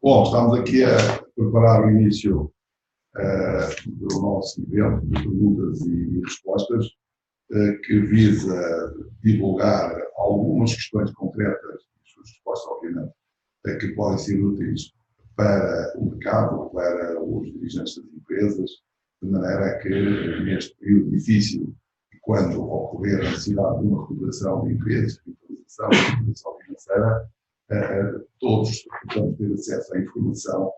Bom, estamos aqui a preparar o início do nosso evento de perguntas e respostas, que visa divulgar algumas questões concretas e suas respostas, obviamente, que podem ser úteis para o mercado, para os dirigentes das empresas, de maneira que neste período difícil, quando ocorrer a necessidade de uma recuperação de empresas, revitalização, recuperação financeira, todos podemos ter acesso à informação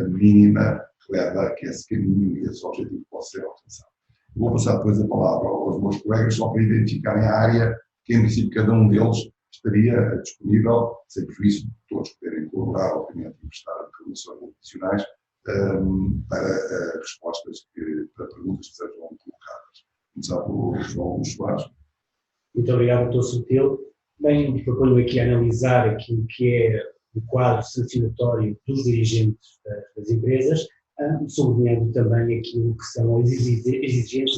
mínima que leva a que esse caminho e esse objetivo possa ser alcançado. Vou passar depois a palavra aos meus colegas só para identificarem a área que, em princípio, cada um deles estaria disponível, sem prejuízo de todos poderem colaborar, obviamente, e prestar informações adicionais para respostas, para perguntas que sejam colocadas. Começar pelo João Luís Soares. Muito obrigado, Dr. Sutil. Bem, proponho aqui analisar aquilo que é o quadro sancionatório dos dirigentes das empresas, sublinhando também aquilo que são as exigências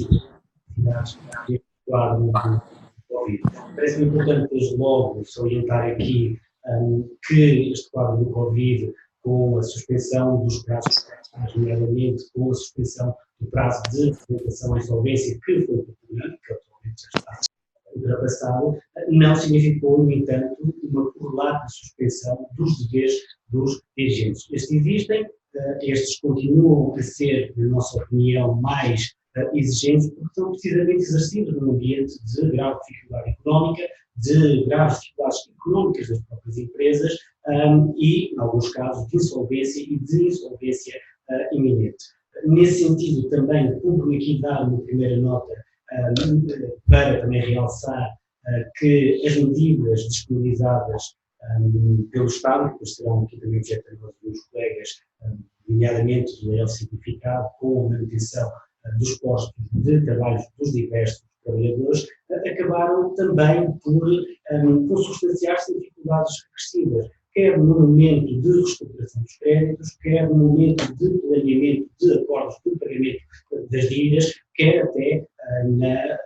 e necessidades deste quadro do Covid. Parece-me importante, desde logo, salientar aqui que este quadro do Covid, com a suspensão dos prazos, nomeadamente com a suspensão do prazo de apresentação à insolvência, que foi proporcionado, que atualmente já está ultrapassado, não significou, no entanto, uma correlata suspensão dos deveres dos dirigentes. Estes existem, estes continuam a ser, na nossa opinião, mais exigentes, porque são precisamente exercidos num ambiente de grave dificuldade económica, de graves dificuldades económicas das próprias empresas e, em alguns casos, de insolvência e de insolvência iminente. Nesse sentido, também cumpro aqui dar uma primeira nota para também realçar que as medidas disponibilizadas pelo Estado, que depois serão aqui também objeto dos colegas, nomeadamente do layoff simplificado, com a manutenção dos postos de trabalho dos diversos trabalhadores, acabaram também por consubstanciar-se em dificuldades regressivas, quer no momento de reestruturação dos créditos, quer no momento de planeamento de acordos de pagamento das dívidas, quer até na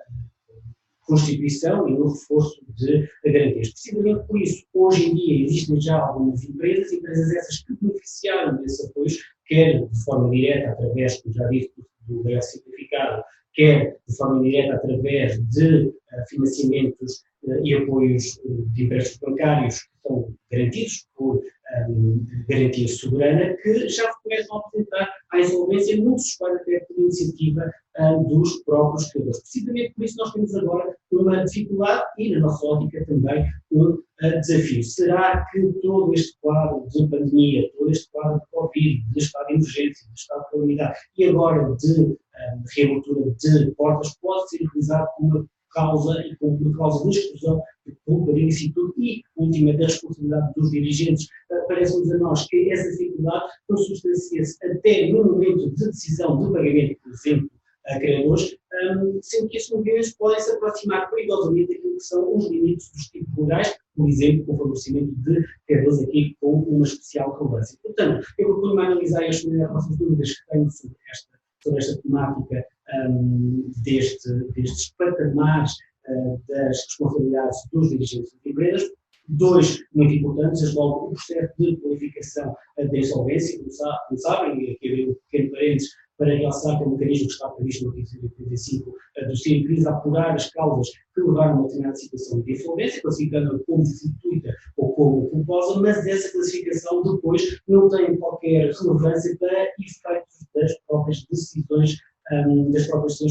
constituição e no reforço de garantias. Precisamente por isso, hoje em dia existem já algumas empresas essas que beneficiaram desses apoios, quer de forma direta através, como já disse, do layoff simplificado, quer de forma direta através de financiamentos e apoios de empréstimos bancários que são garantidos por garantia soberana, que já começam a apresentar a insolvência muito suspeita até por iniciativa dos próprios criadores. Precisamente por isso nós temos agora uma dificuldade e, na nossa ótica, também um desafio. Será que todo este quadro de pandemia, todo este quadro de Covid, de estado de emergência, de estado de calamidade e agora de reabertura de portas pode ser utilizado como uma causa e como uma causa de exclusão de culpa, de ilicitude e, última, da responsabilidade dos dirigentes? Parece-nos a nós que essa dificuldade consubstancia-se até no momento de decisão de pagamento, por exemplo, a credores, sendo que esses movimentos podem se aproximar perigosamente daquilo que são os limites dos tipos legais, por exemplo, com o favorecimento de credores aqui com uma especial relevância. Portanto, eu proponho analisar e responder às vossas dúvidas que tenho sobre esta temática destes patamares das responsabilidades dos dirigentes das empresas. Dois muito importantes, desde logo o processo de qualificação da insolvência, como sabem, e aqui abri um pequeno parênteses para realçar que o mecanismo que está previsto no artigo 185 do CIR visa apurar as causas que levaram a uma determinada situação de insolvência, classificando-a como fortuita ou como culposa, mas essa classificação depois não tem qualquer relevância para efeitos das próprias decisões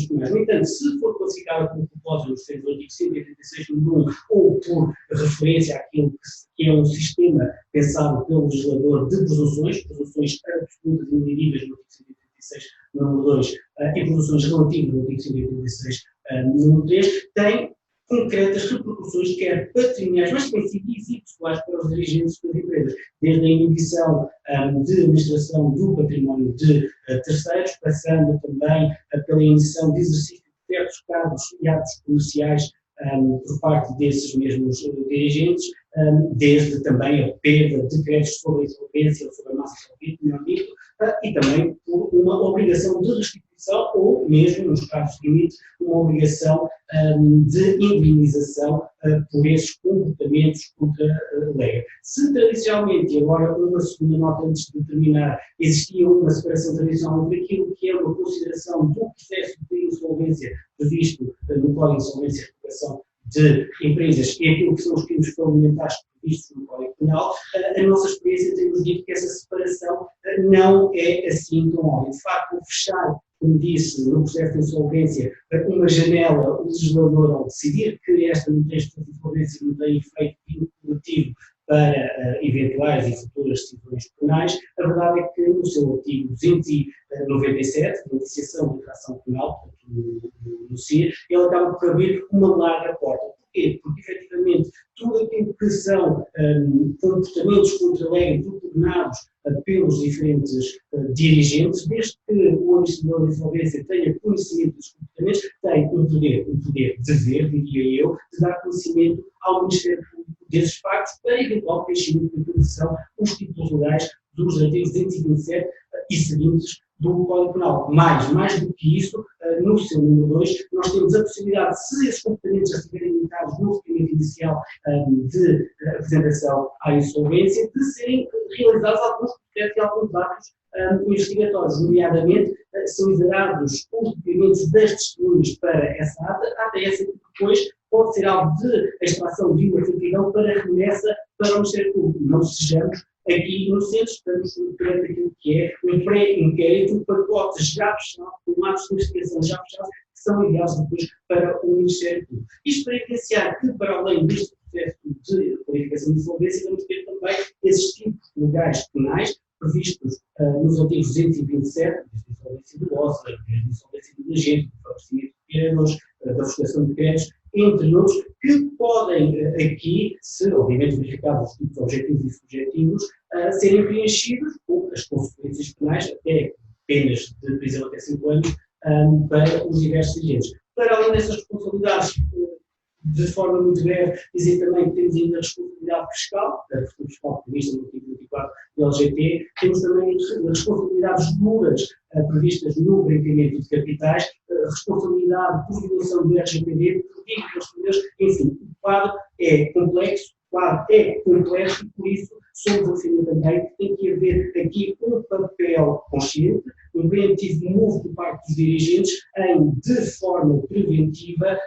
penais. No entanto, se for classificada como culposa nos termos do artigo 186, número 1, ou por referência àquilo que é um sistema pensado pelo legislador de presunções absolutas e inadimplíveis no artigo 186, número 2, e presunções relativas no artigo 186, número 3, tem concretas repercussões, quer patrimoniais, mas também civis e pessoais para os dirigentes das empresas, desde a inibição de administração do património de terceiros, passando também pela inibição de exercício de certos cargos e atos comerciais por parte desses mesmos dirigentes, desde também a perda de créditos sobre a insolvência ou sobre a massa solvente, melhor dito, e também por uma obrigação de restituição ou mesmo, nos casos de limite, uma obrigação de indemnização por esses comportamentos contra a lei. Se tradicionalmente, e agora uma segunda nota antes de terminar, existia uma separação tradicional entre aquilo que é uma consideração do processo de insolvência previsto no Código de Insolvência e Recuperação de Empresas e aquilo que são os crimes fundamentais previstos no Código Penal, a nossa experiência tem-nos dito que essa separação não é assim tão óbvia. De facto, o fechar, como disse, no processo de insolvência, uma janela, o legislador, ao decidir que esta processo de insolvência não tem efeito vinculativo para eventuais e futuras decisões penais, a verdade é que no seu artigo 297, de iniciação de infração penal, portanto, no CIR, ele acaba por abrir uma larga porta. Porquê? Porque, efetivamente, tudo aquilo que são comportamentos contra a lei propugnados pelos diferentes dirigentes, desde que o administrador de insolvência tenha conhecimento dos comportamentos, tem um poder dever, diria eu, de dar conhecimento ao Ministério Público desses factos para eventual preenchimento da produção os títulos legais dos artigos 227 e seguintes do Código Penal. Mais do que isso, no seu número 2, nós temos a possibilidade, se esses comportamentos já estiverem limitados no requerimento inicial de apresentação à insolvência, de serem realizados alguns processos e alguns atos investigatórios, nomeadamente são exerados os documentos das testemunhas para essa ata essa que depois pode ser alvo de extração de uma certidão para remessa para o Ministério Público. Não sejamos aqui inocentes, estamos perante aquilo que é um pré-inquérito, pacotes já fechados, com atos de investigação já fechados, que são enviados depois para o Ministério Público. Isto para evidenciar que, para além deste processo de qualificação de insolvência, vamos ter também esses tipos legais penais previstos nos artigos 227, desde a insolvência do OSA, desde a insolvência do agente, do favorecimento de credores, da frustração de créditos, entre outros, que podem aqui, se obviamente verificados os tipos objetivos e subjetivos, serem preenchidos com as consequências penais, até penas de prisão até 5 anos, para os diversos agentes. Para além dessas responsabilidades, de forma muito breve, dizer também que temos ainda a responsabilidade fiscal, a responsabilidade fiscal prevista no artigo 24 do LGT, temos também responsabilidades duras previstas no branqueamento de capitais, responsabilidade por violação do RGPD, por dívidas, enfim, o quadro é complexo, e por isso somos a defender também que tem que haver aqui um papel consciente, um preventivo move por parte dos dirigentes em, de forma preventiva,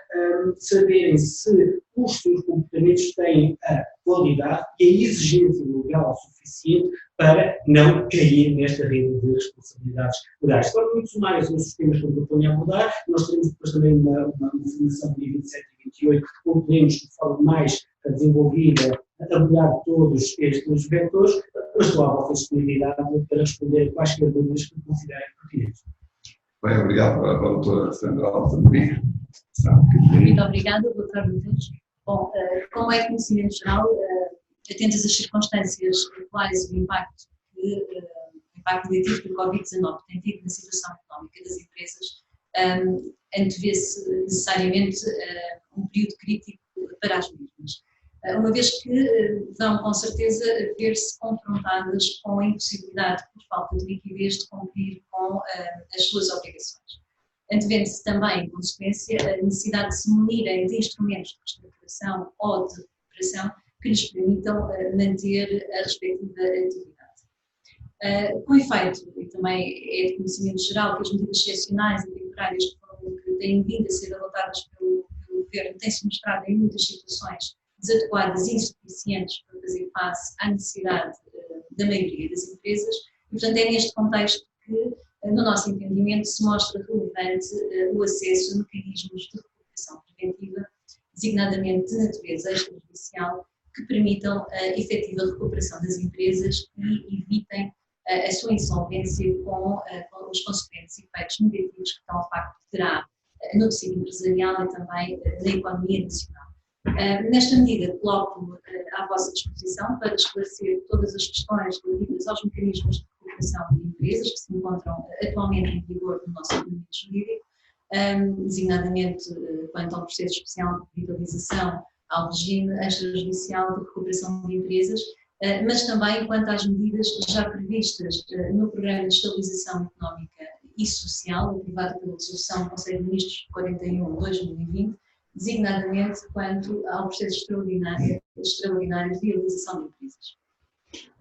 saberem se os seus comportamentos têm a qualidade e a exigência legal suficiente para não cair nesta rede de responsabilidades legais. De forma muito sumária sobre os temas que eu proponho a abordar, nós teremos depois também uma formação de 27 e 28, onde podemos, de forma mais desenvolvida, abordar todos estes vetores, mas estou à vossa disponibilidade para responder quaisquer dúvidas que considerem pertinentes. Bem, obrigado para a doutora Sandra Altamira. Muito obrigada, boa tarde a todos. Bom, como é conhecimento geral, atentas às circunstâncias atuais e o impacto negativo que o Covid-19 tem tido na situação económica das empresas, antevê-se necessariamente um período crítico para as mesmas, uma vez que vão com certeza ver-se confrontadas com a impossibilidade, por falta de liquidez, de cumprir com as suas obrigações. Antevendo-se também, em consequência, a necessidade de se munirem de instrumentos de reestruturação ou de recuperação que lhes permitam manter a respectiva atividade. Com efeito, e também é de conhecimento geral, que as medidas excepcionais e temporárias que têm vindo a ser adotadas pelo Governo têm-se mostrado em muitas situações desadequadas e insuficientes para fazer face à necessidade da maioria das empresas e, portanto, é neste contexto que, no nosso entendimento, se mostra relevante o acesso a mecanismos de recuperação preventiva, designadamente de natureza extrajudicial, que permitam a efetiva recuperação das empresas e evitem a sua insolvência com os consequentes efeitos negativos que tal facto terá no tecido empresarial e também na economia nacional. Nesta medida, coloco à vossa disposição para esclarecer todas as questões relativas aos mecanismos de recuperação de empresas que se encontram atualmente em vigor no nosso ordenamento jurídico, designadamente quanto ao processo especial de vitalização, ao regime extrajudicial de recuperação de empresas, mas também quanto às medidas já previstas no Programa de Estabilização Económica e social, aprovada pela Resolução do Conselho de Ministros 41/2020, designadamente quanto ao processo extraordinário de realização de empresas.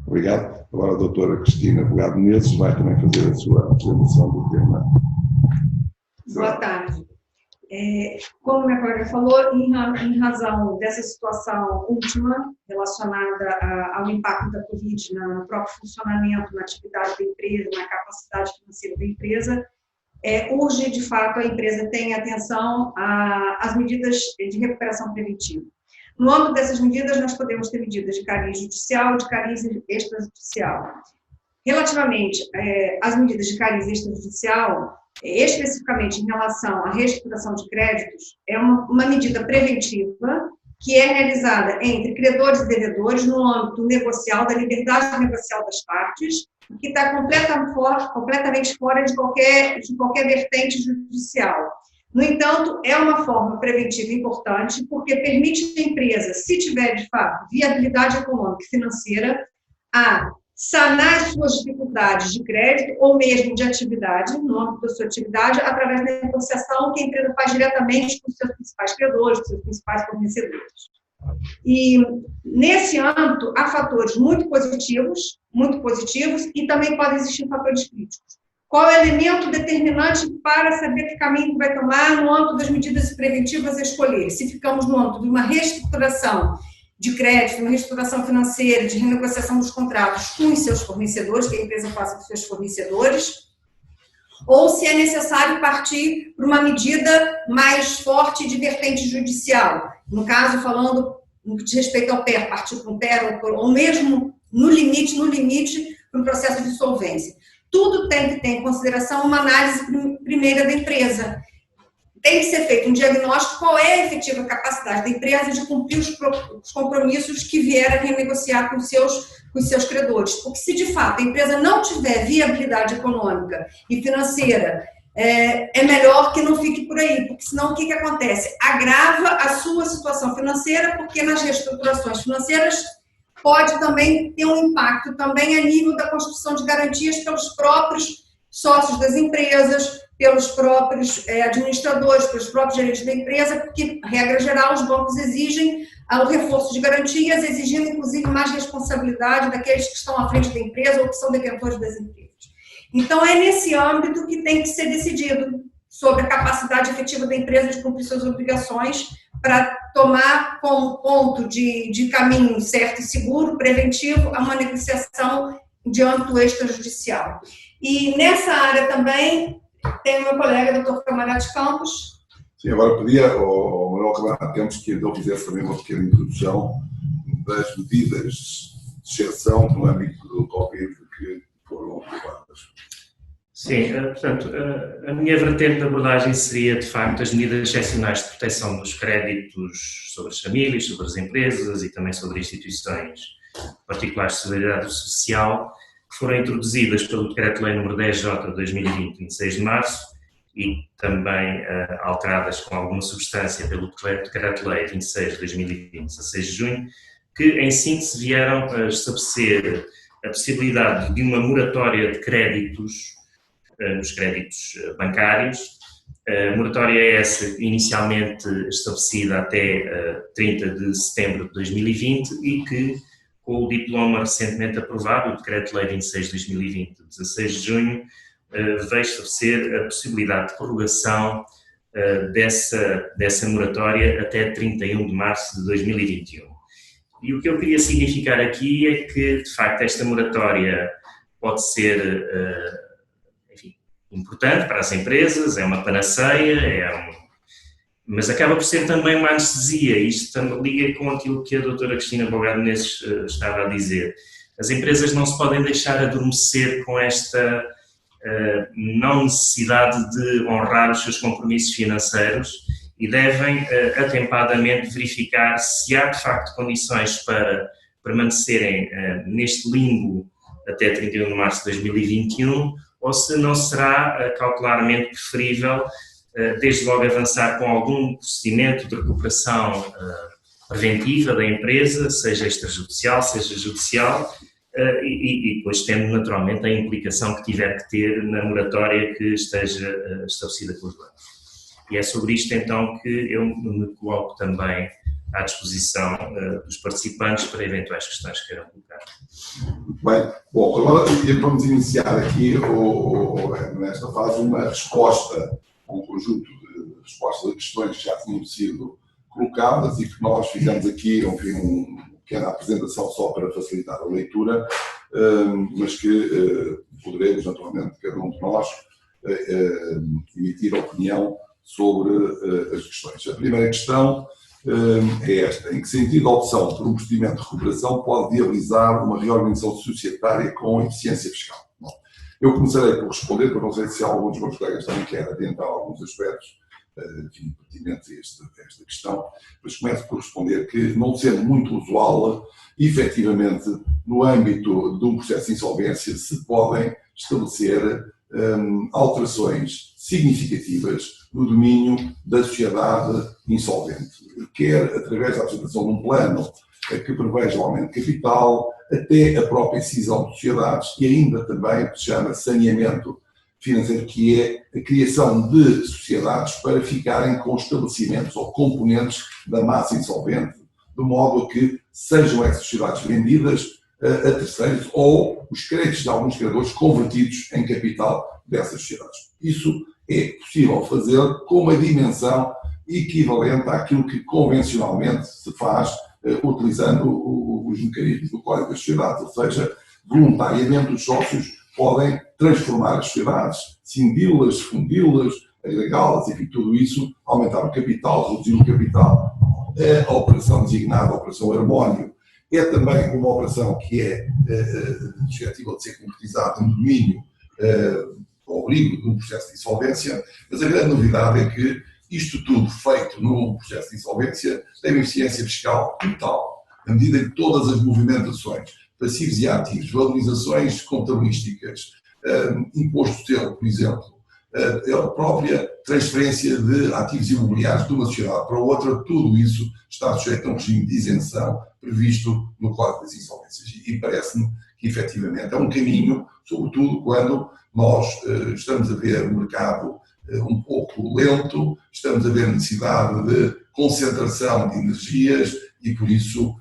Obrigado. Agora a doutora Cristina Bogado Menezes vai também fazer a sua apresentação do tema. Boa tarde. Como minha colega falou, em razão dessa situação última, relacionada ao impacto da Covid no próprio funcionamento, na atividade da empresa, na capacidade financeira da empresa, urge, de fato, a empresa tenha atenção às medidas de recuperação preventiva. No âmbito dessas medidas, nós podemos ter medidas de cariz judicial e de cariz extrajudicial. Relativamente às medidas de cariz extrajudicial, especificamente em relação à reestruturação de créditos, é uma medida preventiva que é realizada entre credores e devedores no âmbito negocial, da liberdade negocial das partes, que está completamente fora de qualquer vertente judicial. No entanto, é uma forma preventiva importante, porque permite à empresa, se tiver, de fato, viabilidade econômica e financeira, a sanar as suas dificuldades de crédito ou mesmo de atividade, no âmbito da sua atividade, através da negociação que a empresa faz diretamente com os seus principais credores, com os seus principais fornecedores. E, nesse âmbito, há fatores muito positivos, e também podem existir fatores críticos. Qual é o elemento determinante para saber que caminho vai tomar no âmbito das medidas preventivas a escolher? Se ficamos no âmbito de uma reestruturação de crédito, uma reestruturação financeira, de renegociação dos contratos com os seus fornecedores, que a empresa faça com os seus fornecedores, ou se é necessário partir para uma medida mais forte de vertente judicial. No caso, falando no que diz respeito ao PER, partir para um PER, ou mesmo no limite, para um processo de solvência. Tudo tem que ter em consideração uma análise primeira da empresa. Tem que ser feito um diagnóstico qual é a efetiva capacidade da empresa de cumprir os compromissos que vier a renegociar com os seus credores. Porque se, de fato, a empresa não tiver viabilidade econômica e financeira, é melhor que não fique por aí, porque senão o que acontece? Agrava a sua situação financeira, porque nas reestruturações financeiras pode também ter um impacto também a nível da construção de garantias pelos próprios sócios das empresas, pelos próprios administradores, pelos próprios gerentes da empresa, porque, regra geral, os bancos exigem o reforço de garantias, exigindo, inclusive, mais responsabilidade daqueles que estão à frente da empresa ou que são detentores das empresas. Então, é nesse âmbito que tem que ser decidido sobre a capacidade efetiva da empresa de cumprir suas obrigações para tomar como ponto de caminho certo e seguro, preventivo, a uma negociação de âmbito extrajudicial. E nessa área também tem o meu colega, Dr. Camarate Campos. Sim, agora pedia ao Manuel Camarate Campos que ele fizesse também uma pequena introdução das medidas de exceção no âmbito do Covid que foram aprovadas. Sim, portanto, a minha vertente de abordagem seria, de facto, as medidas excepcionais de proteção dos créditos sobre as famílias, sobre as empresas e também sobre instituições particulares de solidariedade social, que foram introduzidas pelo Decreto-Lei nº 10J de 2020, 26 de março, e também alteradas com alguma substância pelo Decreto-Lei 26 de 2020, 16 de junho, que em síntese vieram a estabelecer a possibilidade de uma moratória de créditos nos créditos bancários. A moratória é essa inicialmente estabelecida até 30 de setembro de 2020 e que, com o diploma recentemente aprovado, o Decreto-Lei 26 de 2020, 16 de junho, veio estabelecer a possibilidade de prorrogação dessa moratória até 31 de março de 2021. E o que eu queria significar aqui é que, de facto, esta moratória pode ser importante para as empresas, é uma panaceia, mas acaba por ser também uma anestesia. Isto liga com aquilo que a doutora Cristina Bogado Menezes estava a dizer. As empresas não se podem deixar adormecer com esta não necessidade de honrar os seus compromissos financeiros e devem atempadamente verificar se há de facto condições para permanecerem neste limbo até 31 de março de 2021, ou se não será cautelarmente preferível, desde logo, avançar com algum procedimento de recuperação preventiva da empresa, seja extrajudicial, seja judicial, e depois tendo naturalmente a implicação que tiver que ter na moratória que esteja estabelecida pelos bancos. E é sobre isto então que eu me coloco também à disposição dos participantes para eventuais questões que queiram colocar. Muito bem. Bom, agora vamos iniciar aqui, nesta fase, uma resposta, um conjunto de respostas a questões que já tinham sido colocadas e que nós fizemos aqui, enfim, uma pequena apresentação só para facilitar a leitura, mas que poderemos, naturalmente, cada um de nós, emitir opinião sobre as questões. A primeira questão é esta: em que sentido a opção por um procedimento de recuperação pode viabilizar uma reorganização societária com eficiência fiscal? Bom, eu começarei por responder, porque não sei se alguns dos meus colegas também querem adiantar alguns aspectos pertinentes a esta questão, mas começo por responder que, não sendo muito usual, efetivamente, no âmbito de um processo de insolvência se podem estabelecer alterações significativas no domínio da sociedade insolvente, quer através da apresentação de um plano que preveja o aumento de capital, até a própria incisão de sociedades e ainda também o que se chama saneamento financeiro, que é a criação de sociedades para ficarem com estabelecimentos ou componentes da massa insolvente, de modo a que sejam essas sociedades vendidas a terceiros ou os créditos de alguns credores convertidos em capital dessas sociedades. Isso é possível fazer com uma dimensão equivalente àquilo que convencionalmente se faz utilizando os mecanismos do Código das Sociedades, ou seja, voluntariamente os sócios podem transformar as sociedades, cindi-las, fundi-las, agregá-las, enfim, tudo isso, aumentar o capital, reduzir o capital. A operação designada, a operação harmónio, é também uma operação que é suscetível de ser concretizada no domínio ao abrigo de um processo de insolvência, mas a grande novidade é que isto tudo feito num processo de insolvência tem uma eficiência fiscal total, na medida em que todas as movimentações, passivos e ativos, valorizações contabilísticas, imposto selo, por exemplo, a própria transferência de ativos imobiliários de uma sociedade para outra, tudo isso está sujeito a um regime de isenção previsto no Código das Insolvências. E parece-me que, efetivamente, é um caminho, sobretudo quando nós estamos a ver o mercado um pouco lento, estamos a ver a necessidade de concentração de energias e, por isso,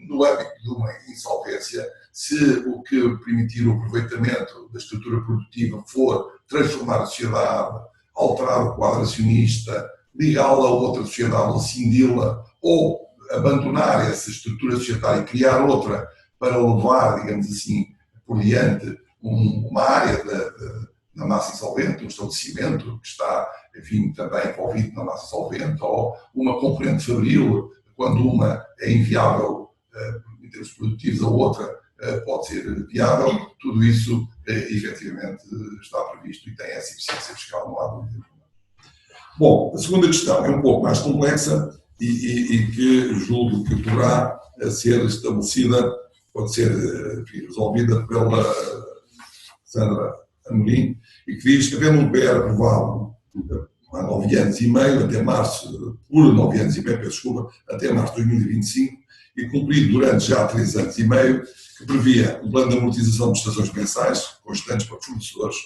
no âmbito de uma insolvência, se o que permitir o aproveitamento da estrutura produtiva for transformar a sociedade, alterar o quadro acionista, ligá-la a outra sociedade ou cindi-la, ou abandonar essa estrutura societária e criar outra para levar, digamos assim, por diante uma área da massa insolvente, um estabelecimento que está, enfim, também envolvido na massa insolvente, ou uma componente fabril, quando uma é inviável em termos produtivos, a outra pode ser viável, tudo isso efetivamente está previsto e tem essa eficiência fiscal, não há dúvida. Bom, a segunda questão é um pouco mais complexa e que julgo que poderá ser estabelecida, pode ser resolvida pela Sandra Amorim, e que diz que, havendo um PR aprovado há 9 anos e meio, até março, por 9 anos e meio, peço desculpa, até março de 2025, e cumprido durante já 3 anos e meio, que previa um plano de amortização de prestações mensais constantes para fornecedores,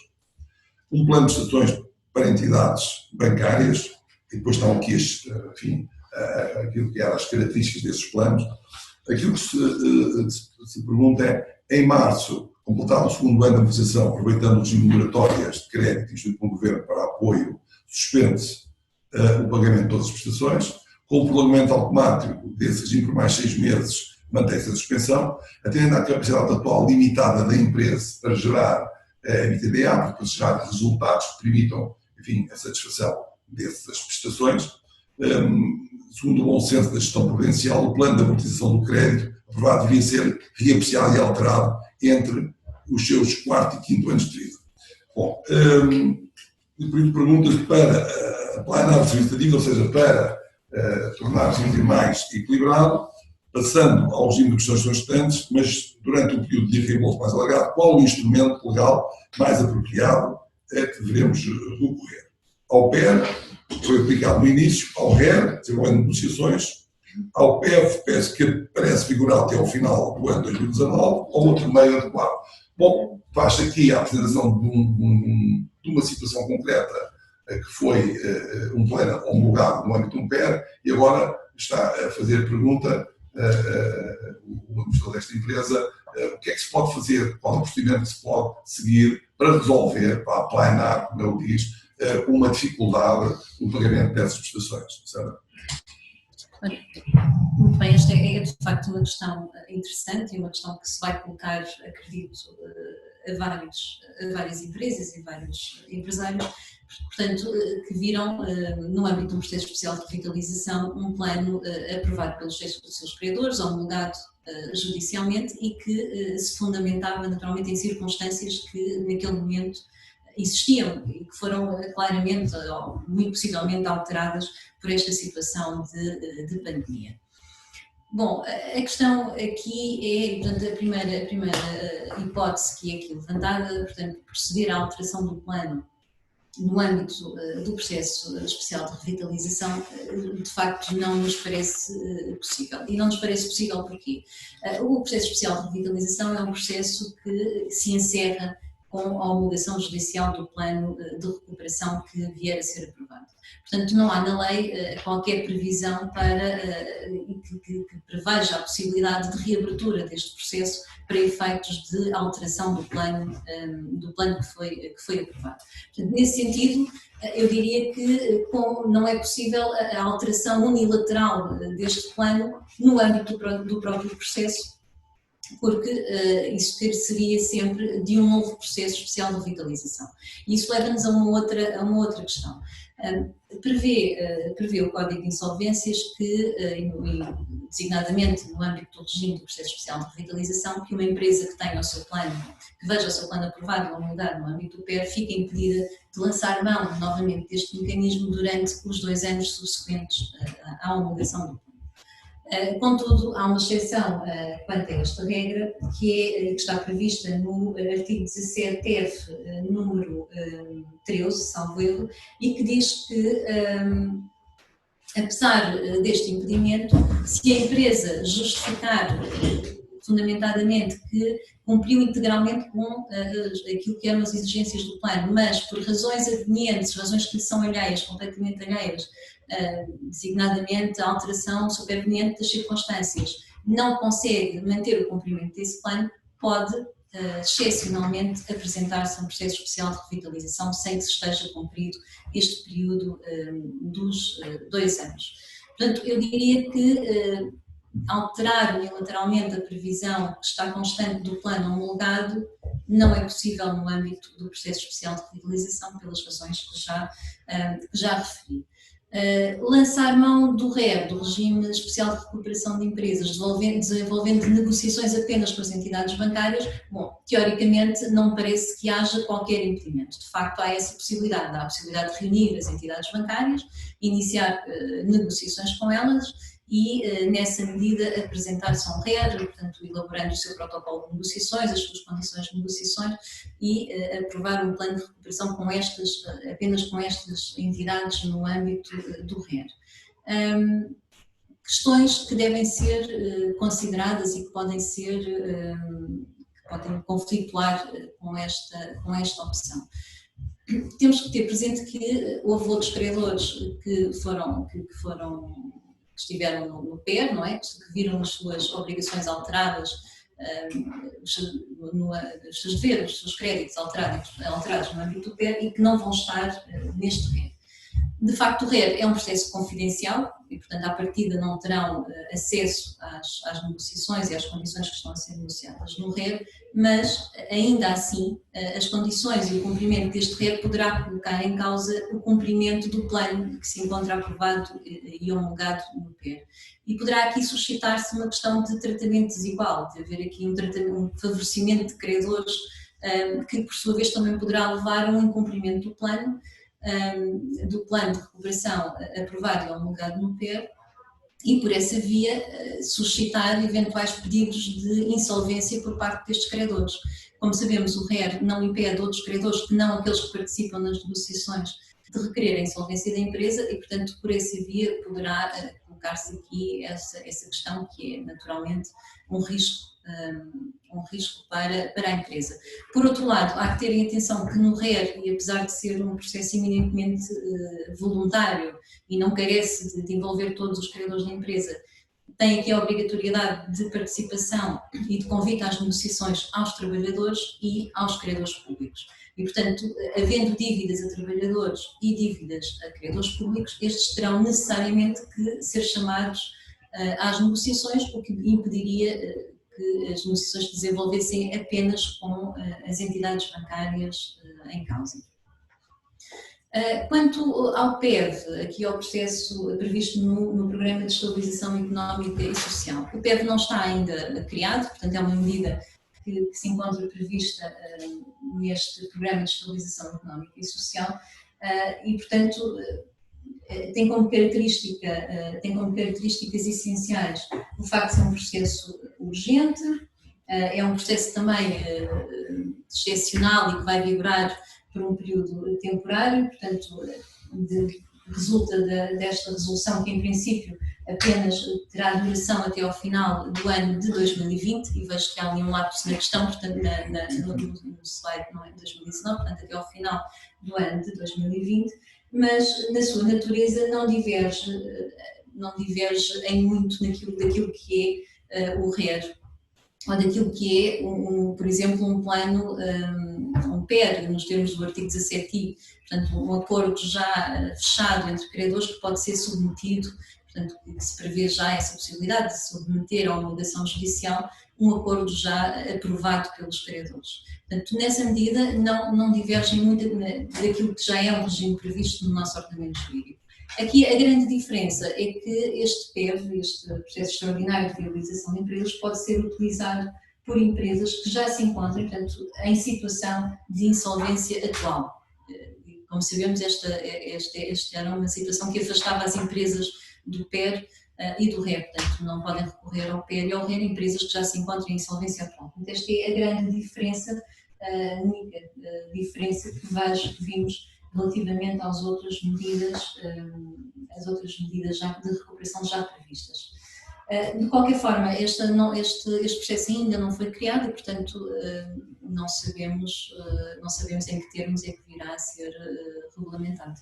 um plano de prestações para entidades bancárias, e depois estão aqui, enfim, aquilo que eram as características desses planos. Aquilo que se pergunta é, em março, completado o segundo ano de amortização, aproveitando o regime de moratórias de crédito instituído pelo Governo para apoio, suspende-se o pagamento de todas as prestações. Com o prolongamento automático desse regime por mais 6 meses, mantém-se a suspensão, atendendo à capacidade atual limitada da empresa para gerar EBITDA, para gerar resultados que permitam, enfim, a satisfação dessas prestações. Segundo o bom senso da gestão prudencial, o plano de amortização do crédito aprovado devia ser reapreciado e alterado entre os seus 4º e 5º anos de vida. Bom, perguntas para a análise administrativa, ou seja, para tornar o regime mais equilibrado, passando ao regime de questões constantes, mas durante um período de reembolso mais alargado, qual o instrumento legal mais apropriado a que devemos recorrer? Ao PER, que foi aplicado no início, ao RER, desenvolvendo negociações, ao PEV, parece figurar até ao final do ano 2019, ao outro meio adequado. Bom, faz aqui a apresentação de uma situação concreta, que foi um plano homologado no âmbito de um PER, e agora está a fazer a pergunta o administrador desta empresa, o que é que se pode fazer, qual é o procedimento que se pode seguir para resolver, para aplanar, como ele diz, uma dificuldade no pagamento dessas prestações. Sabe? Muito bem, esta é de facto uma questão interessante e uma questão que se vai colocar, acredito, a várias empresas e vários empresários, portanto, que viram no âmbito de um processo especial de revitalização um plano aprovado pelos seus criadores, homologado judicialmente e que se fundamentava naturalmente em circunstâncias que naquele momento existiam e que foram claramente ou muito possivelmente alteradas por esta situação de pandemia. Bom, a questão aqui é, portanto, a primeira hipótese que é aqui levantada, portanto, proceder à alteração do plano no âmbito do processo especial de revitalização, de facto não nos parece possível. E não nos parece possível porque o processo especial de revitalização é um processo que se encerra com a homologação judicial do plano de recuperação que vier a ser aprovado. Portanto, não há na lei qualquer previsão que preveja a possibilidade de reabertura deste processo para efeitos de alteração do plano que foi aprovado. Portanto, nesse sentido, eu diria que não é possível a alteração unilateral deste plano no âmbito do próprio processo, porque isso seria sempre de um novo processo especial de revitalização. E isso leva-nos a uma outra questão. Prevê o Código de Insolvências que, designadamente no âmbito do regime do processo especial de revitalização, que uma empresa que tenha o seu plano, que veja o seu plano aprovado e homologado no âmbito do PER, fique impedida de lançar mão novamente deste mecanismo durante os 2 anos subsequentes à homologação do plano. Contudo, há uma exceção quanto a esta regra, que está prevista no artigo 17F, número 13, salvo erro, e que diz que, apesar deste impedimento, se a empresa justificar fundamentadamente que cumpriu integralmente com aquilo que eram as exigências do plano, mas por razões advenientes, razões que lhe são alheias, completamente alheias, designadamente a alteração superveniente das circunstâncias, não consegue manter o cumprimento desse plano, pode excepcionalmente apresentar-se a um processo especial de revitalização sem que se esteja cumprido este período dos 2 anos. Portanto, eu diria que alterar unilateralmente a previsão que está constante do plano homologado não é possível no âmbito do processo especial de revitalização pelas razões que já referi. Lançar mão do REB, do Regime Especial de Recuperação de Empresas, desenvolvendo negociações apenas com as entidades bancárias, bom, teoricamente não me parece que haja qualquer impedimento. De facto, há essa possibilidade, há a possibilidade de reunir as entidades bancárias, iniciar negociações com elas e, nessa medida, apresentar-se a um RER, portanto, elaborando o seu protocolo de negociações, as suas condições de negociações e aprovar um plano de recuperação apenas com estas entidades no âmbito do RER. Questões que devem ser consideradas e que podem conflituar com esta opção. Temos que ter presente que houve outros credores que estiveram no PER, não é? Que viram as suas obrigações alteradas, os seus deveres, os seus créditos alterados no âmbito do PER e que não vão estar neste RER. De facto, o RER é um processo confidencial e, portanto, à partida não terão acesso às negociações e às condições que estão a ser negociadas no RER, mas, ainda assim, as condições e o cumprimento deste RER poderá colocar em causa o cumprimento do plano que se encontra aprovado e homologado no PER. E poderá aqui suscitar-se uma questão de tratamento desigual, de haver aqui um favorecimento de credores que, por sua vez, também poderá levar a um incumprimento do plano de recuperação aprovado e homologado no PER e, por essa via, suscitar eventuais pedidos de insolvência por parte destes credores. Como sabemos, o RER não impede outros credores que não aqueles que participam nas negociações de requerer a insolvência da empresa e, portanto, por essa via poderá colocar-se aqui essa questão que é naturalmente um risco para a empresa. Por outro lado, há que terem atenção que no RER, e apesar de ser um processo eminentemente voluntário e não carece de envolver todos os credores da empresa, tem aqui a obrigatoriedade de participação e de convite às negociações aos trabalhadores e aos credores públicos. E, portanto, havendo dívidas a trabalhadores e dívidas a credores públicos, estes terão necessariamente que ser chamados às negociações, o que impediria que as negociações se desenvolvessem apenas com as entidades bancárias em causa. Quanto ao PEV, aqui ao processo previsto no Programa de Estabilização Económica e Social, o PEV não está ainda criado, portanto é uma medida que se encontra prevista neste Programa de Estabilização Económica e Social e, portanto, tem como características essenciais o facto de ser um processo urgente, é um processo também excepcional e que vai vigorar por um período temporário, portanto, resulta desta resolução que, em princípio, apenas terá duração até ao final do ano de 2020, e vejo que há ali um lapso na questão, portanto, no slide não é 2019, portanto, até ao final do ano de 2020, mas, na sua natureza, não diverge em muito daquilo que é o RER, ou daquilo que é, por exemplo, um plano, um PER, nos termos do artigo 17i, portanto, um acordo já fechado entre credores que pode ser submetido, portanto, que se prevê já essa possibilidade de submeter a homologação judicial um acordo já aprovado pelos credores. Portanto, nessa medida, não divergem muito daquilo que já é um regime previsto no nosso ordenamento jurídico. Aqui a grande diferença é que este PEV, este processo extraordinário de viabilização de empresas, pode ser utilizado por empresas que já se encontram, portanto, em situação de insolvência atual. Como sabemos, esta era uma situação que afastava as empresas do PER e do RER, portanto, não podem recorrer ao PER e ao RER empresas que já se encontram em insolvência atual. Portanto, esta é a grande diferença, a única diferença que vimos relativamente às outras medidas já de recuperação já previstas. De qualquer forma, este processo ainda não foi criado e, portanto, não sabemos em que termos é que virá a ser regulamentado.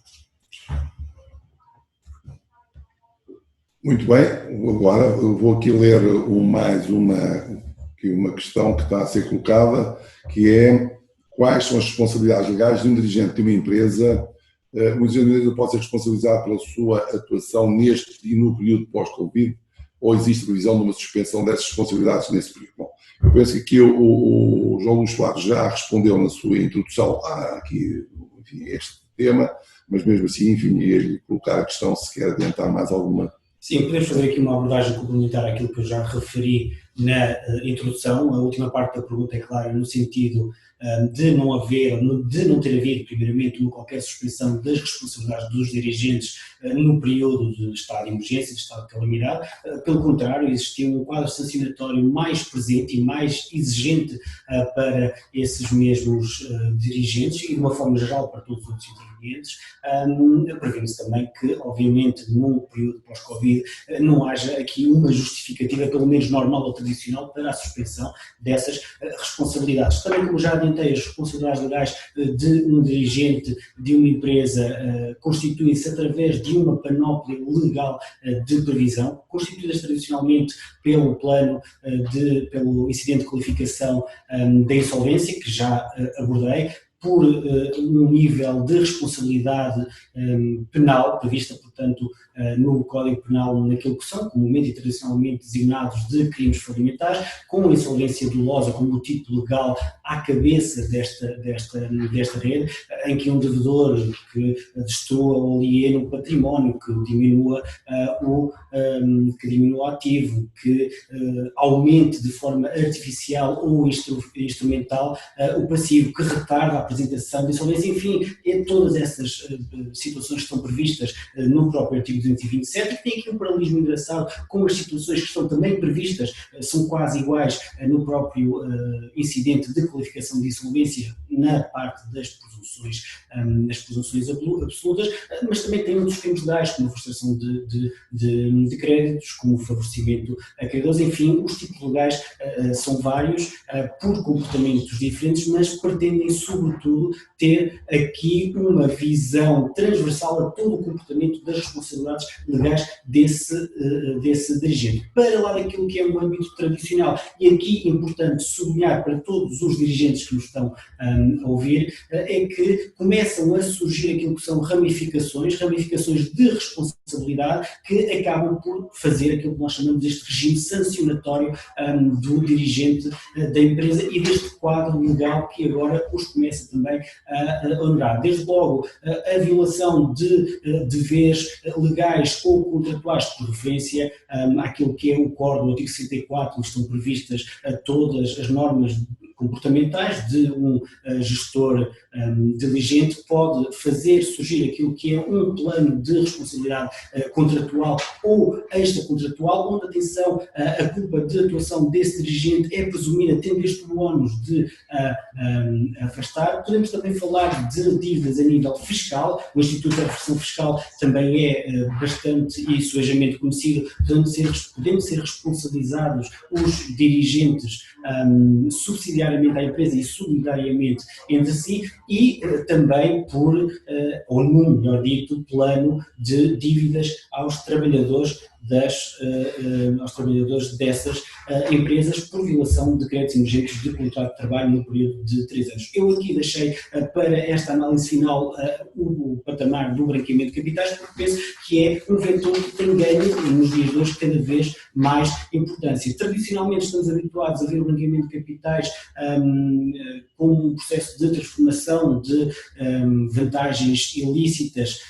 Muito bem, agora eu vou aqui ler mais uma questão que está a ser colocada, que é: quais são as responsabilidades legais de um dirigente de uma empresa? Um dirigente de uma empresa pode ser responsabilizado pela sua atuação neste e no período pós-Covid, ou existe previsão de uma suspensão dessas responsabilidades nesse período? Bom, eu penso que aqui o João Luís Soares já respondeu na sua introdução aqui, enfim, este tema, mas mesmo assim, enfim, ia-lhe colocar a questão se quer adiantar mais alguma. Sim, podemos fazer aqui uma abordagem complementar àquilo que eu já referi na introdução. A última parte da pergunta é clara no sentido de não ter havido, primeiramente, qualquer suspensão das responsabilidades dos dirigentes no período de estado de emergência, de estado de calamidade. Pelo contrário, existiu um quadro sancionatório mais presente e mais exigente para esses mesmos dirigentes e, de uma forma geral, para todos os outros intervenientes. Prevê-se também que, obviamente, num período pós-Covid, não haja aqui uma justificativa, pelo menos normal ou tradicional, para a suspensão dessas responsabilidades. Também, como já adiantei, as responsabilidades legais de um dirigente de uma empresa constituem-se através de uma panóplia legal de previsão, constituídas tradicionalmente pelo plano, pelo incidente de qualificação da insolvência, que já abordei, por um nível de responsabilidade penal, prevista, portanto, no Código Penal, naquilo que são comumente e tradicionalmente designados de crimes fundamentais, com a insolvência dolosa como o tipo legal à cabeça desta rede, em que um devedor que destrua ou aliena o património, que diminua o ativo, que aumente de forma artificial ou instrumental o passivo, que retarda a apresentação de insolvência, enfim, todas essas situações que estão previstas no próprio artigo 227 e que tem aqui um paralelismo engraçado com as situações que estão também previstas, são quase iguais no próprio incidente de qualificação de insolvência na parte das presunções absolutas, mas também tem outros termos legais, como a frustração de créditos, como o favorecimento a credores, enfim, os tipos legais são vários, por comportamentos diferentes, mas pretendem, sobretudo, ter aqui uma visão transversal a todo o comportamento das responsabilidades legais desse dirigente. Para lá daquilo que é um âmbito tradicional, e aqui é importante sublinhar para todos os dirigentes que nos estão a ouvir, é que começam a surgir aquilo que são ramificações de responsabilidade que acabam por fazer aquilo que nós chamamos deste regime sancionatório do dirigente da empresa e deste quadro legal que agora os começa também a onerar. Desde logo, a violação de deveres legais ou contratuais, por referência àquilo que é o core do artigo 64, onde estão previstas todas as normas comportamentais de um gestor diligente, pode fazer surgir aquilo que é um plano de responsabilidade contratual ou extracontratual, onde, atenção, a culpa de atuação desse dirigente é presumida, tendo este ónus de afastar. Podemos também falar de dívidas a nível fiscal. O Instituto da Reversão Fiscal também é bastante e suavemente conhecido, podendo ser responsabilizados os dirigentes subsidiariamente à empresa e solidariamente entre si, e também ou num, melhor dito, plano de dívidas aos trabalhadores dessas empresas por violação de decretos emergentes de contrato de trabalho no período de 3 anos. Eu aqui deixei para esta análise final o patamar do branqueamento de capitais, porque penso que é um vetor que tem ganho nos dias de hoje cada vez mais importância. Tradicionalmente estamos habituados a ver o branqueamento de capitais como um processo de transformação de vantagens ilícitas,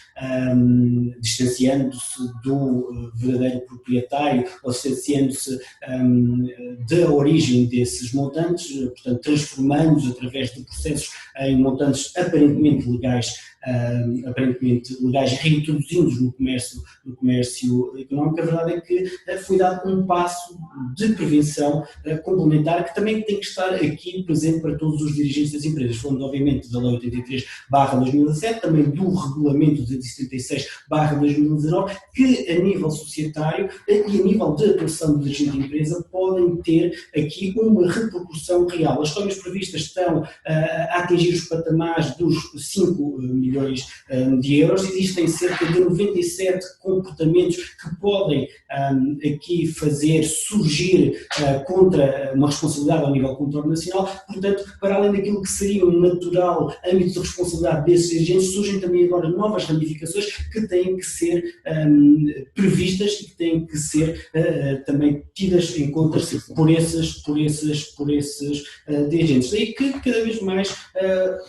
distanciando-se do verdadeiro proprietário ou distanciando-se da origem desses montantes, portanto transformando-os através de processos em montantes aparentemente legais e reintroduzindo-os no comércio económico. A verdade é que foi dado um passo de prevenção complementar que também tem que estar aqui presente para todos os dirigentes das empresas, falando obviamente da Lei 83/2017, também do Regulamento 276/2019, que a nível societário e a nível de atuação do dirigente de empresa podem ter aqui uma repercussão real. As formas previstas estão a atingir os patamares dos 5 milhões de euros. Existem cerca de 97 comportamentos que podem aqui fazer surgir contra uma responsabilidade ao nível contorno nacional. Portanto, para além daquilo que seria um natural âmbito de responsabilidade desses dirigentes, surgem também agora novas ramificações que têm que ser previstas e que têm que ser também tidas em conta por esses dirigentes. Daí que cada vez mais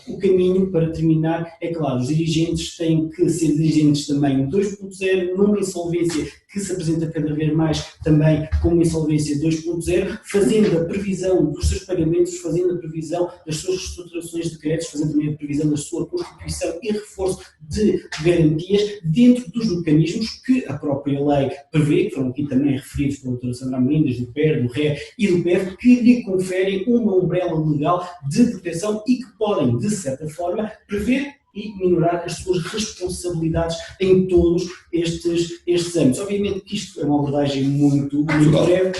o caminho para terminar é claro, os dirigentes têm que ser dirigentes também 2.0, numa insolvência que se apresenta cada vez mais também como insolvência 2.0, fazendo a previsão dos seus pagamentos, fazendo a previsão das suas reestruturações de créditos, fazendo também a previsão da sua constituição e reforço de garantias dentro dos mecanismos que a própria lei prevê, que foram aqui também referidos pela doutora Sandra Mendes, do PER, do RE e do PEF, que lhe conferem uma umbrella legal de proteção e que podem, de certa forma, prever e minorar as suas responsabilidades em todos estes âmbitos. Obviamente que isto é uma abordagem muito breve,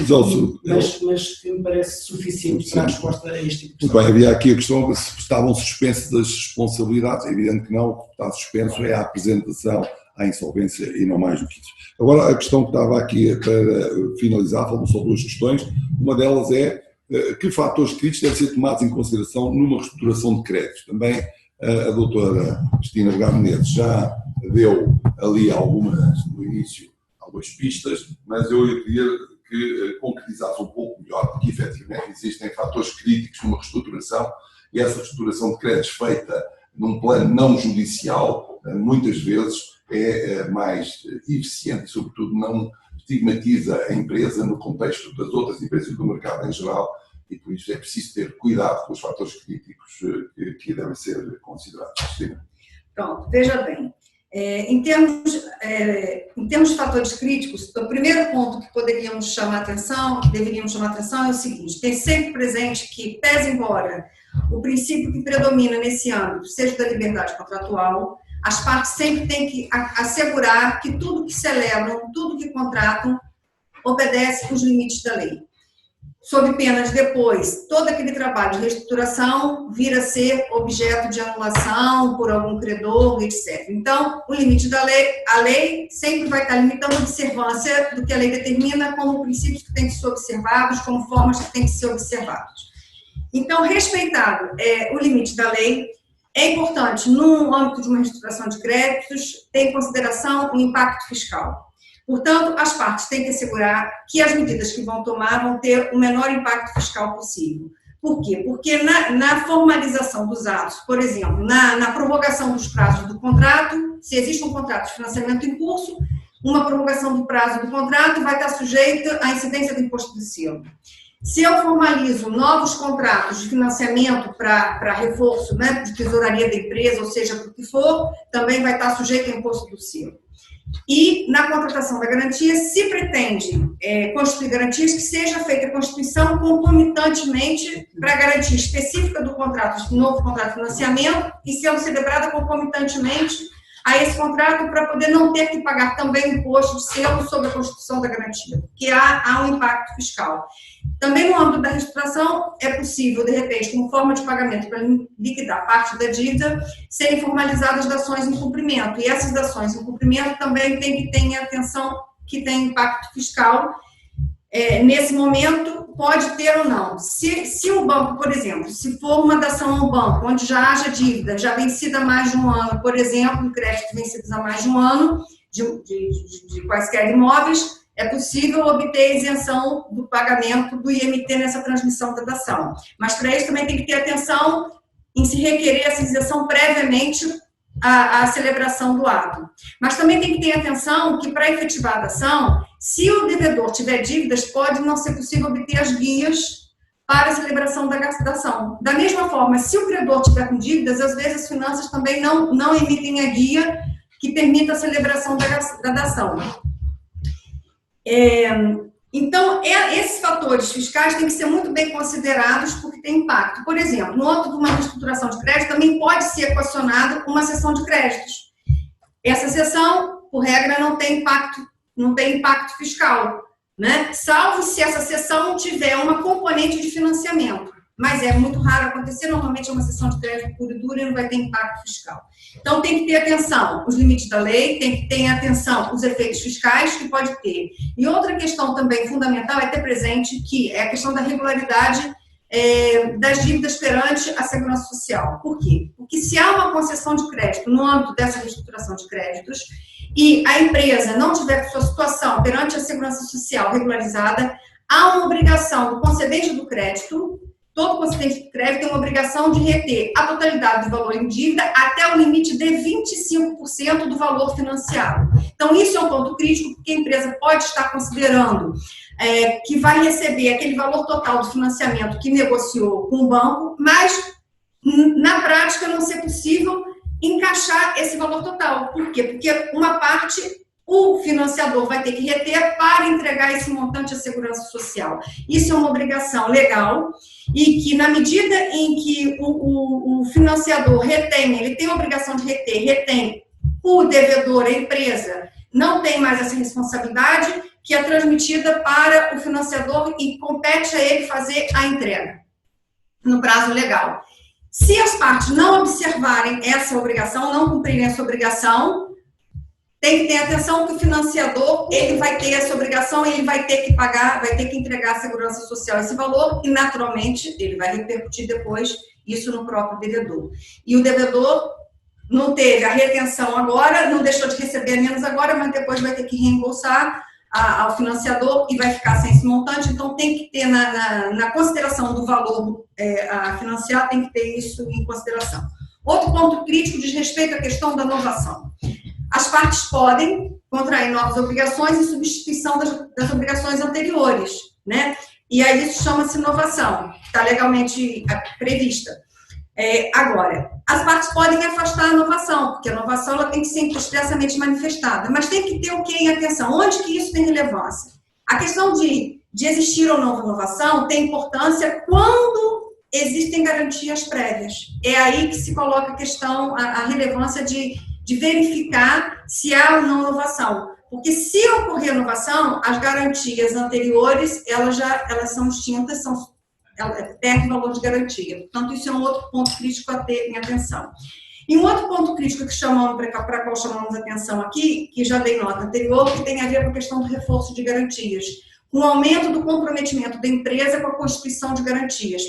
mas que me parece suficiente para a resposta a este tipo de questão. Bem, havia aqui a questão se estavam suspensas as responsabilidades. É evidente que não, o que está suspenso é a apresentação à insolvência e não mais do que isso. Agora, a questão que estava aqui para finalizar, falamos sobre 2 questões. Uma delas é que fatores críticos devem ser tomados em consideração numa reestruturação de créditos. Também a doutora Cristina Vergara Menezes já deu ali no início, algumas pistas, mas eu queria que concretizasse um pouco melhor, porque efetivamente existem fatores críticos numa reestruturação e essa reestruturação de créditos feita num plano não judicial, muitas vezes é mais eficiente e, sobretudo, não estigmatiza a empresa no contexto das outras empresas do mercado em geral e por isso é preciso ter cuidado com os fatores críticos que devem ser considerados. Pronto, veja bem. Em termos de fatores críticos, o primeiro ponto que deveríamos chamar atenção é o seguinte: ter sempre presente que, pese embora o princípio que predomina nesse âmbito seja da liberdade contratual, as partes sempre têm que assegurar que tudo que celebram, tudo que contratam, obedece aos limites da lei. Sob pena de depois, todo aquele trabalho de reestruturação vir a ser objeto de anulação por algum credor, etc. Então, o limite da lei, a lei sempre vai estar limitando a observância do que a lei determina como princípios que têm que ser observados, como formas que têm que ser observadas. Então, respeitado o limite da lei, é importante, no âmbito de uma reestruturação de créditos, ter em consideração o impacto fiscal. Portanto, as partes têm que assegurar que as medidas que vão tomar vão ter o menor impacto fiscal possível. Por quê? Porque na formalização dos atos, por exemplo, na prorrogação dos prazos do contrato, se existe um contrato de financiamento em curso, uma prorrogação do prazo do contrato vai estar sujeita à incidência do imposto de selo. Se eu formalizo novos contratos de financiamento para reforço, né, de tesouraria da empresa, ou seja, para o que for, também vai estar sujeito ao imposto do selo. E, na contratação da garantia, se pretende constituir garantias, que seja feita a constituição concomitantemente para a garantia específica do novo contrato de financiamento e sendo celebrada concomitantemente a esse contrato para poder não ter que pagar também imposto de selo sobre a constituição da garantia, porque há um impacto fiscal. Também no âmbito da reestruturação é possível, de repente, como forma de pagamento para liquidar parte da dívida, serem formalizadas dações em cumprimento. E essas dações em cumprimento também tem que ter atenção que tem impacto fiscal. Nesse momento, pode ter ou não. Se o banco, por exemplo, se for uma dação ao banco, onde já haja dívida, já vencida há mais de um ano, por exemplo, créditos vencidos há mais de um ano, de quaisquer imóveis, é possível obter isenção do pagamento do IMT nessa transmissão da dação. Mas, para isso, também tem que ter atenção em se requerer essa isenção previamente à celebração do ato. Mas também tem que ter atenção que, para efetivar a dação, se o devedor tiver dívidas, pode não ser possível obter as guias para a celebração da dação. Da mesma forma, se o credor tiver com dívidas, às vezes as finanças também não emitem a guia que permita a celebração da dação. Então, esses fatores fiscais têm que ser muito bem considerados porque tem impacto. Por exemplo, no âmbito de uma reestruturação de crédito, também pode ser equacionado uma cessão de créditos. Essa cessão, por regra, não tem impacto fiscal, né? Salvo se essa cessão tiver uma componente de financiamento. Mas é muito raro acontecer, normalmente é uma cessão de crédito pura e dura e não vai ter impacto fiscal. Então, tem que ter atenção os limites da lei, tem que ter atenção os efeitos fiscais que pode ter. E outra questão também fundamental é ter presente que é a questão da regularidade das dívidas perante a segurança social. Por quê? Porque se há uma concessão de crédito no âmbito dessa reestruturação de créditos e a empresa não tiver sua situação perante a segurança social regularizada, há uma obrigação do concedente do crédito. Todo concedente de crédito tem uma obrigação de reter a totalidade do valor em dívida até o limite de 25% do valor financiado. Então, isso é um ponto crítico, porque a empresa pode estar considerando que vai receber aquele valor total do financiamento que negociou com o banco, mas, na prática, não ser possível encaixar esse valor total. Por quê? Porque uma parte o financiador vai ter que reter para entregar esse montante à segurança social. Isso é uma obrigação legal e que, na medida em que o financiador retém, ele tem a obrigação de retém o devedor, a empresa, não tem mais essa responsabilidade que é transmitida para o financiador e compete a ele fazer a entrega no prazo legal. Se as partes não observarem essa obrigação, não cumprirem essa obrigação, tem que ter atenção que o financiador, ele vai ter essa obrigação, ele vai ter que pagar, vai ter que entregar à segurança social esse valor e, naturalmente, ele vai repercutir depois isso no próprio devedor. E o devedor não teve a retenção agora, não deixou de receber menos agora, mas depois vai ter que reembolsar ao financiador e vai ficar sem esse montante. Então, tem que ter na consideração do valor a financiar, tem que ter isso em consideração. Outro ponto crítico diz respeito à questão da novação. As partes podem contrair novas obrigações em substituição das obrigações anteriores, né? E aí isso chama-se inovação, está legalmente prevista. Agora, as partes podem afastar a inovação, porque a inovação ela tem que ser expressamente manifestada, mas tem que ter o que em atenção? Onde que isso tem relevância? A questão de existir ou não inovação tem importância quando existem garantias prévias. É aí que se coloca a questão, a relevância de verificar se há ou não inovação. Porque se ocorrer inovação, as garantias anteriores, elas são extintas, perdem o valor de garantia. Portanto, isso é um outro ponto crítico a ter em atenção. E um outro ponto crítico para qual chamamos atenção aqui, que já dei nota anterior, que tem a ver com a questão do reforço de garantias. Com o aumento do comprometimento da empresa com a constituição de garantias.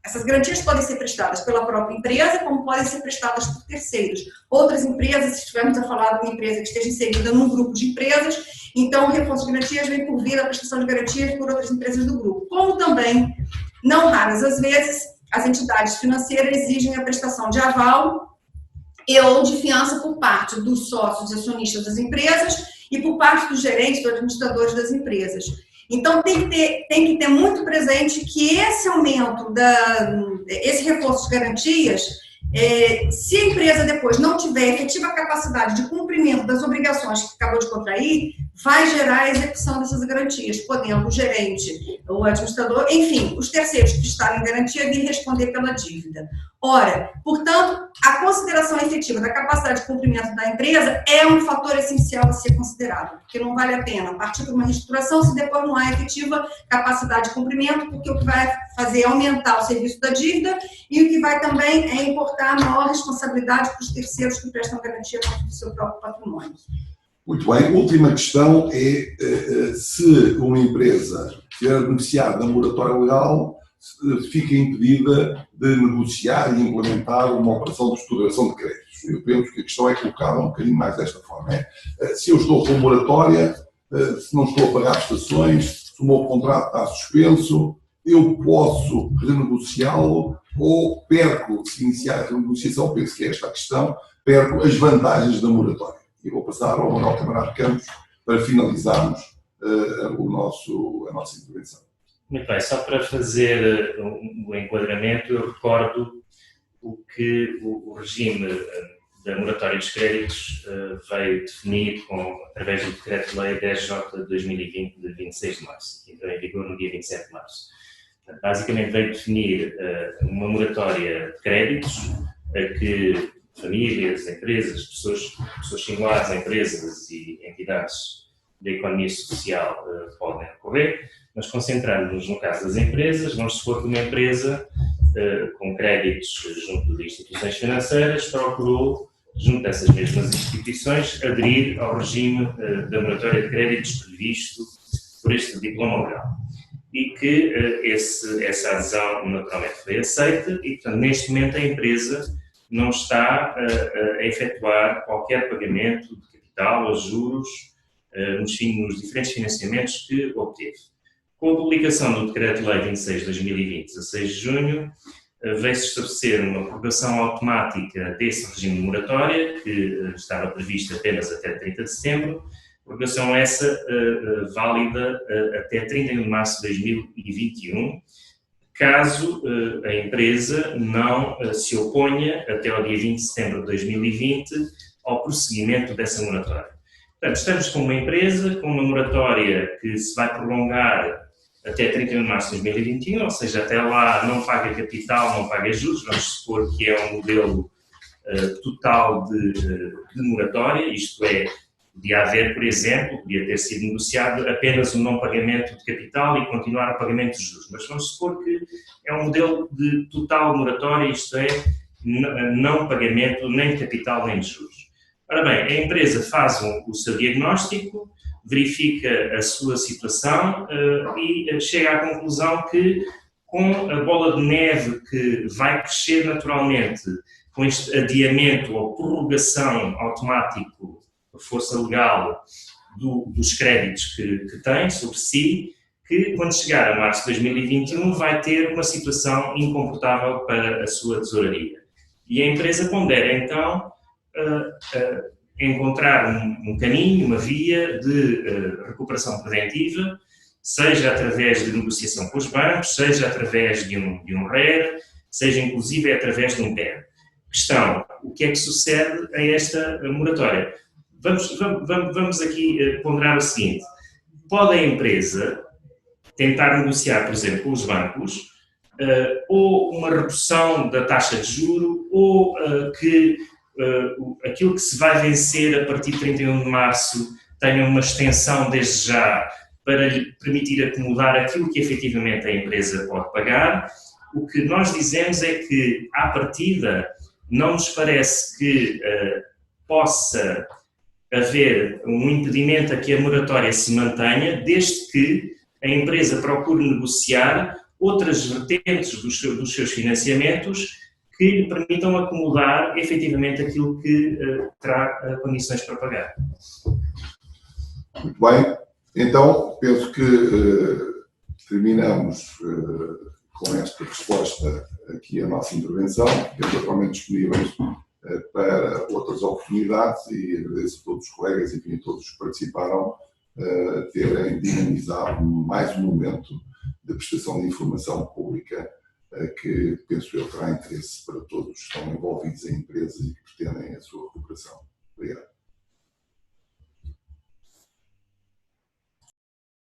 Essas garantias podem ser prestadas pela própria empresa, como podem ser prestadas por terceiros. Outras empresas, se estivermos a falar de uma empresa que esteja inserida num grupo de empresas, então o reforço de garantias vem por via da prestação de garantias por outras empresas do grupo. Como também, não raras as vezes, as entidades financeiras exigem a prestação de aval ou de fiança por parte dos sócios e acionistas das empresas e por parte dos gerentes, dos administradores das empresas. Então, tem que ter muito presente que esse aumento, esse reforço de garantias, se a empresa depois não tiver efetiva capacidade de cumprimento das obrigações que acabou de contrair, vai gerar a execução dessas garantias, podendo o gerente, o administrador, enfim, os terceiros que estarem em garantia vir responder pela dívida. Ora, portanto, a consideração efetiva da capacidade de cumprimento da empresa é um fator essencial a ser considerado, porque não vale a pena partir para uma reestruturação se depois não há efetiva capacidade de cumprimento, porque o que vai fazer é aumentar o serviço da dívida e o que vai também é importar maior responsabilidade para os terceiros que prestam garantia contra o seu próprio patrimônio. Muito bem. Última questão é se uma empresa tiver beneficiado da moratória legal, fica impedida de negociar e implementar uma operação de estruturação de créditos. Eu penso que a questão é colocada um bocadinho mais desta forma. Se eu estou com moratória, se não estou a pagar prestações, se o meu contrato está suspenso, eu posso renegociá-lo ou perco, se iniciar a renegociação, penso que é esta a questão, perco as vantagens da moratória. E vou passar ao Manuel Camarado Campos para finalizarmos a nossa intervenção. Muito bem, só para fazer o enquadramento, eu recordo o que o regime da moratória dos créditos veio definir através do Decreto-Lei 10J de 2020, de 26 de março, que entrou em vigor no dia 27 de março. Basicamente veio definir uma moratória de créditos a que famílias, empresas, pessoas singulares, empresas e entidades da economia social podem recorrer. Nós concentramos-nos no caso das empresas, vamos supor que uma empresa com créditos junto de instituições financeiras procurou, junto dessas mesmas instituições, aderir ao regime da moratória de créditos previsto por este diploma legal. E que essa adesão naturalmente foi aceita e, portanto, neste momento a empresa não está a efetuar qualquer pagamento de capital ou juros nos diferentes financiamentos que obteve. Com a publicação do Decreto-Lei 26 de 2020, 16 de junho, veio-se estabelecer uma prorrogação automática desse regime de moratória, que estava previsto apenas até 30 de setembro, prorrogação essa válida até 31 de março de 2021, caso a empresa não se oponha até ao dia 20 de setembro de 2020 ao prosseguimento dessa moratória. Portanto, estamos com uma empresa com uma moratória que se vai prolongar até 31 de março de 2021, ou seja, até lá não paga capital, não paga juros, vamos supor que é um modelo total de moratória, isto é, podia haver, por exemplo, podia ter sido negociado apenas o não pagamento de capital e continuar o pagamento de juros, mas vamos supor que é um modelo de total moratória, isto é, não pagamento nem de capital nem de juros. Ora bem, a empresa faz o seu diagnóstico, verifica a sua situação e chega à conclusão que, com a bola de neve que vai crescer naturalmente, com este adiamento ou prorrogação automático por força legal dos créditos que tem sobre si, que quando chegar a março de 2021 vai ter uma situação incomportável para a sua tesouraria. E a empresa pondera então encontrar um caminho, uma via de recuperação preventiva seja através de negociação com os bancos, seja através de um RER, seja inclusive através de um PER. Questão, o que é que sucede a esta moratória? Vamos aqui ponderar o seguinte: pode a empresa tentar negociar, por exemplo, com os bancos, ou uma redução da taxa de juro, ou que aquilo que se vai vencer a partir de 31 de março tenha uma extensão desde já para lhe permitir acumular aquilo que efetivamente a empresa pode pagar. O que nós dizemos é que, à partida, não nos parece que possa haver um impedimento a que a moratória se mantenha, desde que a empresa procure negociar outras vertentes dos seus financiamentos que lhe permitam acumular efetivamente aquilo que terá condições para pagar. Muito bem. Então, penso que terminamos com esta resposta aqui a nossa intervenção. Estamos atualmente disponíveis para outras oportunidades e agradeço a todos os colegas e a todos os que participaram terem dinamizado mais um momento de prestação de informação pública que, penso eu, terá interesse para todos que estão envolvidos em empresas e que pretendem a sua recuperação. Obrigado.